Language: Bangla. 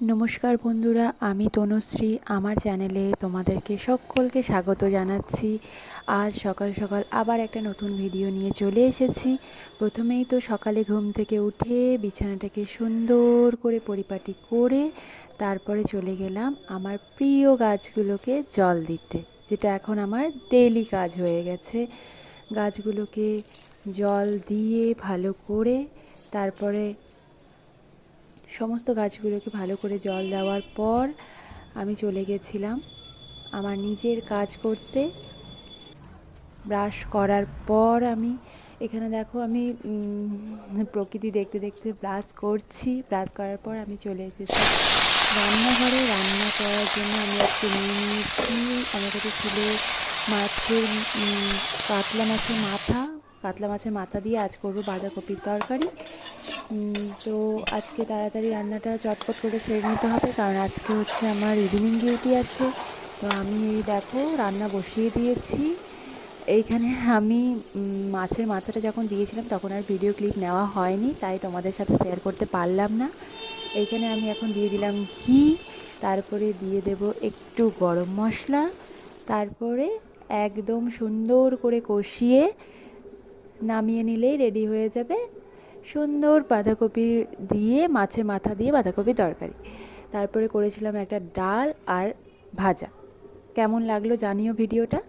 নমস্কার বন্ধুরা, আমি তনুশ্রী। আমার চ্যানেলে তোমাদেরকে সকলকে স্বাগত জানাচ্ছি। আজ সকাল সকাল আবার একটা নতুন ভিডিও নিয়ে চলে এসেছি। প্রথমেই তো সকালে ঘুম থেকে উঠে বিছানাটাকে সুন্দর করে পরিপাটি করে তারপরে চলে গেলাম আমার প্রিয় গাছগুলোকে জল দিতে, যেটা এখন আমার ডেইলি কাজ হয়ে গেছে। গাছগুলোকে জল দিয়ে ভালো করে তারপরে সমস্ত গাছগুলোকে ভালো করে জল দেওয়ার পর আমি চলে গেছিলাম আমার নিজের কাজ করতে। ব্রাশ করার পর আমি এখানে দেখো আমি প্রকৃতি দেখতে দেখতে ব্রাশ করছি। ব্রাশ করার পর আমি চলে এসেছি রান্নাঘরে। রান্না করার জন্য আমি আজকে নিয়ে নিয়েছি আমার কাছে ছিল মাছের কাতলা মাছের মাথা দিয়ে আজ করবো বাঁধাকপির তরকারি। তো আজকে তাড়াতাড়ি রান্নাটা চটপট করে সেরে নিতে হবে, কারণ আজকে হচ্ছে আমার ইভিনিং ডিউটি আছে। তো আমি এই দেখো রান্না বসিয়ে দিয়েছি। এইখানে আমি মাছের মাথাটা যখন দিয়েছিলাম তখন আর ভিডিও ক্লিপ নেওয়া হয়নি, তাই তোমাদের সাথে শেয়ার করতে পারলাম না। এইখানে আমি এখন দিয়ে দিলাম ঘি, তারপরে দিয়ে দেব একটু গরম মশলা, তারপরে একদম সুন্দর করে কষিয়ে নামিয়ে নিলেই রেডি হয়ে যাবে সুন্দর বাঁধাকপি দিয়ে মাছের মাথা দিয়ে বাঁধাকপির তরকারি। তারপরে করেছিলাম একটা ডাল আর ভাজা। কেমন লাগলো জানিও ভিডিওটা।